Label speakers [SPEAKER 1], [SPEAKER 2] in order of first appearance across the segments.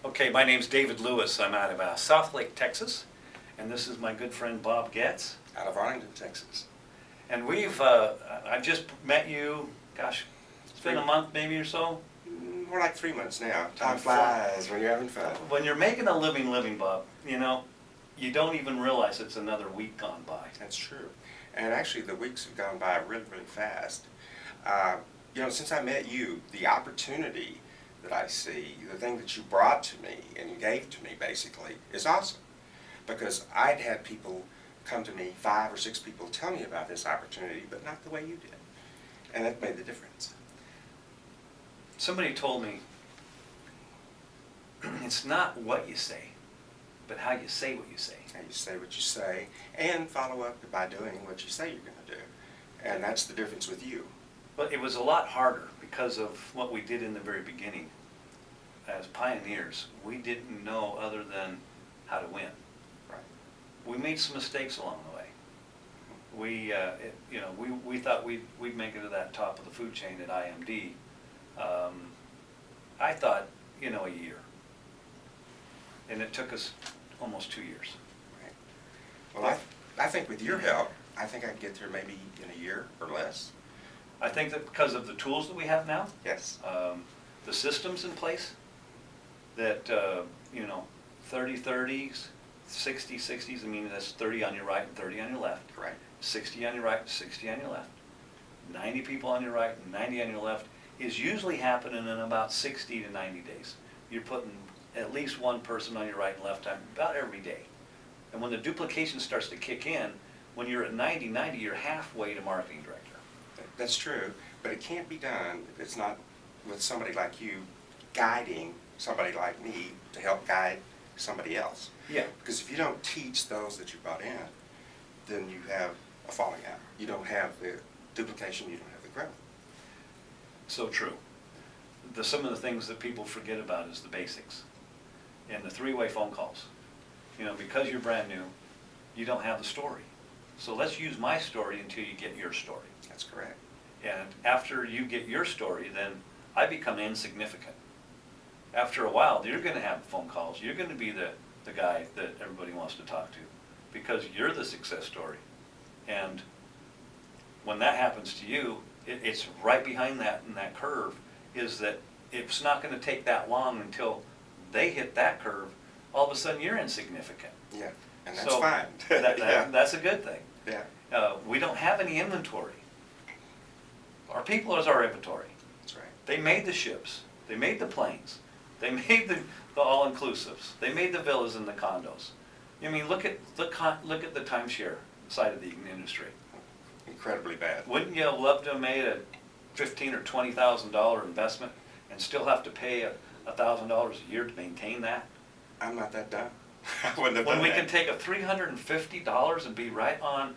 [SPEAKER 1] Okay, my name's David Lewis. I'm out of Southlake, Texas, and this is my good friend Bob Getz.
[SPEAKER 2] Out of Arlington, Texas.
[SPEAKER 1] And I've just met you, gosh, it's been a month maybe or so.
[SPEAKER 2] More like 3 months now. Time
[SPEAKER 1] Time
[SPEAKER 2] flies when you're having fun.
[SPEAKER 1] When you're making a living, Bob, you don't even realize it's another week gone by.
[SPEAKER 2] That's true. And actually the weeks have gone by really, really fast. Since I met you, the opportunity that I see, the thing that you brought to me and you gave to me basically, is awesome. Because I'd had people come to me, 5 or 6 people tell me about this opportunity, but not the way you did. And that made the difference.
[SPEAKER 1] Somebody told me, it's not what you say, but how you say what you say.
[SPEAKER 2] How you say what you say, and follow up by doing what you say you're going to do. And that's the difference with you.
[SPEAKER 1] But it was a lot harder because of what we did in the very beginning. As pioneers, we didn't know other than how to win.
[SPEAKER 2] Right.
[SPEAKER 1] We made some mistakes along the way. We thought we'd make it to that top of the food chain at IMD. I thought, a year. And it took us almost 2 years.
[SPEAKER 2] Right. Well, I think with your help, I think I can get there maybe in a year or less.
[SPEAKER 1] I think that because of the tools that we have now,
[SPEAKER 2] Yes.
[SPEAKER 1] the systems in place, that, 30-30s, 60-60s, I mean, that's 30 on your right and 30 on your left.
[SPEAKER 2] Correct.
[SPEAKER 1] 60 on your right, 60 on your left. 90 people on your right and 90 on your left is usually happening in about 60 to 90 days. You're putting at least one person on your right and left time about every day. And when the duplication starts to kick in, when you're at 90, you're halfway to marketing director.
[SPEAKER 2] That's true, but it can't be done if it's not with somebody like you guiding somebody like me to help guide somebody else.
[SPEAKER 1] Yeah.
[SPEAKER 2] Because if you don't teach those that you brought in, then you have a falling out. You don't have the duplication, you don't have the growth.
[SPEAKER 1] So true. Some of the things that people forget about is the basics. And the three-way phone calls. Because you're brand new, you don't have the story. So let's use my story until you get your story.
[SPEAKER 2] That's correct.
[SPEAKER 1] And after you get your story, then I become insignificant. After a while, you're going to have phone calls. You're going to be the guy that everybody wants to talk to because you're the success story. And when that happens to you, it's right behind that in that curve is that it's not going to take that long until they hit that curve. All of a sudden, you're insignificant.
[SPEAKER 2] Yeah, and that's
[SPEAKER 1] So
[SPEAKER 2] fine.
[SPEAKER 1] yeah. That's a good thing.
[SPEAKER 2] Yeah,
[SPEAKER 1] We don't have any inventory. Our people is our inventory.
[SPEAKER 2] that's right.
[SPEAKER 1] They made the ships. They made the planes. They made the all-inclusives. They made the villas and the condos. Look at the timeshare side of the industry.
[SPEAKER 2] Incredibly bad.
[SPEAKER 1] Wouldn't you have loved to have made a $15,000 or $20,000 investment and still have to pay $1,000 a year to maintain that?
[SPEAKER 2] I'm not that dumb. I wouldn't have
[SPEAKER 1] When
[SPEAKER 2] done
[SPEAKER 1] we
[SPEAKER 2] that.
[SPEAKER 1] can take a $350 and be right on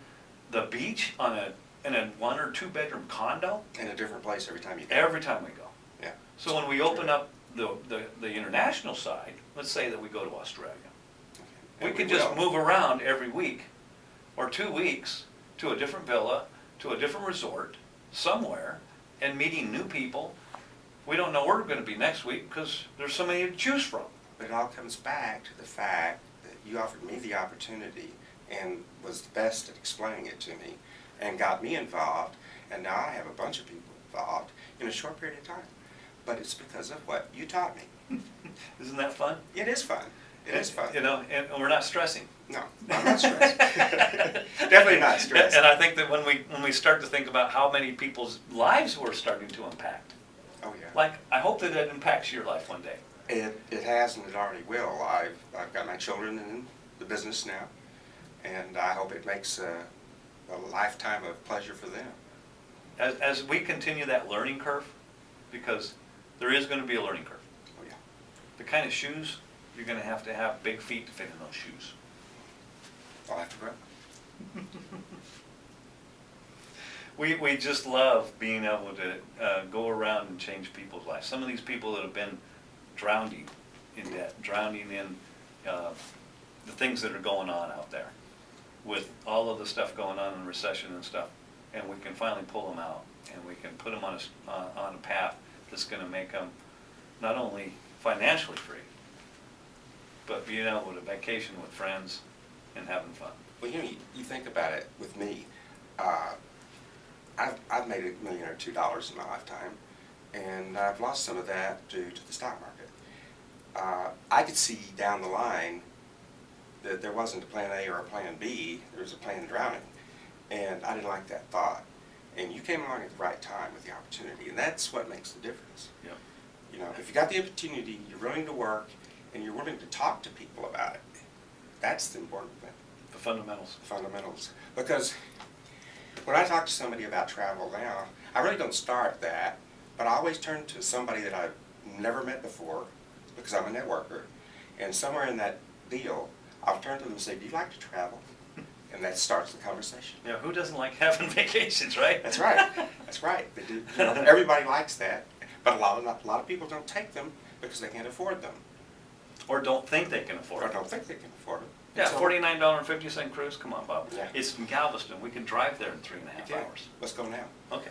[SPEAKER 1] the beach in a 1 or 2 bedroom condo
[SPEAKER 2] In a different place every time you go.
[SPEAKER 1] every time we go.
[SPEAKER 2] Yeah.
[SPEAKER 1] So when we open up the international side, let's say that we go to Australia, we
[SPEAKER 2] And
[SPEAKER 1] can just
[SPEAKER 2] will.
[SPEAKER 1] move around every week or 2 weeks to a different villa, to a different resort, somewhere, and meeting new people. We don't know where we're going to be next week because there's so many to choose from.
[SPEAKER 2] But it all comes back to the fact that you offered me the opportunity and was the best at explaining it to me and got me involved, and now I have a bunch of people involved in a short period of time. But it's because of what you taught me.
[SPEAKER 1] Isn't that fun?
[SPEAKER 2] It is fun. It is fun.
[SPEAKER 1] And we're not stressing.
[SPEAKER 2] No, I'm not stressed. Definitely not stressed.
[SPEAKER 1] And I think that when we start to think about how many people's lives we're starting to impact,
[SPEAKER 2] Oh, yeah.
[SPEAKER 1] like I hope that it impacts your life one day.
[SPEAKER 2] It has, and it already will. I've got my children in the business now, and I hope it makes a lifetime of pleasure for them.
[SPEAKER 1] As we continue that learning curve, because there is going to be a learning curve.
[SPEAKER 2] Oh, yeah.
[SPEAKER 1] The kind of shoes, you're going to have big feet to fit in those shoes.
[SPEAKER 2] I'll have to grow.
[SPEAKER 1] We just love being able to go around and change people's lives. Some of these people that have been drowning in debt, drowning in the things that are going on out there with all of the stuff going on in recession and stuff, and we can finally pull them out and we can put them on a path that's going to make them not only financially free, but being able to vacation with friends and having fun.
[SPEAKER 2] Well, you think about it with me. I've made $1 million or $2 in my lifetime, and I've lost some of that due to the stock market. I could see down the line that there wasn't a plan A or a plan B, there was a plan drowning, and I didn't like that thought. And you came along at the right time with the opportunity, and that's what makes the difference.
[SPEAKER 1] Yep.
[SPEAKER 2] You know, if you got the opportunity, you're willing to work, and you're willing to talk to people about it, that's the important thing.
[SPEAKER 1] The fundamentals.
[SPEAKER 2] Fundamentals. Because when I talk to somebody about travel now, I really don't start that, but I always turn to somebody that I've never met before, because I'm a networker, and somewhere in that deal, I'll turn to them and say, do you like to travel? And that starts the conversation.
[SPEAKER 1] Yeah, who doesn't like having vacations, right?
[SPEAKER 2] That's right. That's right. They do. You know, everybody likes that, but a lot of people don't take them because they can't afford them,
[SPEAKER 1] Or don't think they can
[SPEAKER 2] or
[SPEAKER 1] afford it.
[SPEAKER 2] don't think they can afford them.
[SPEAKER 1] Yeah,
[SPEAKER 2] So-
[SPEAKER 1] $49.50 cruise, come on, Bob.
[SPEAKER 2] Yeah.
[SPEAKER 1] It's from Galveston, we can drive there in 3.5
[SPEAKER 2] Okay.
[SPEAKER 1] hours.
[SPEAKER 2] Let's go now.
[SPEAKER 1] Okay.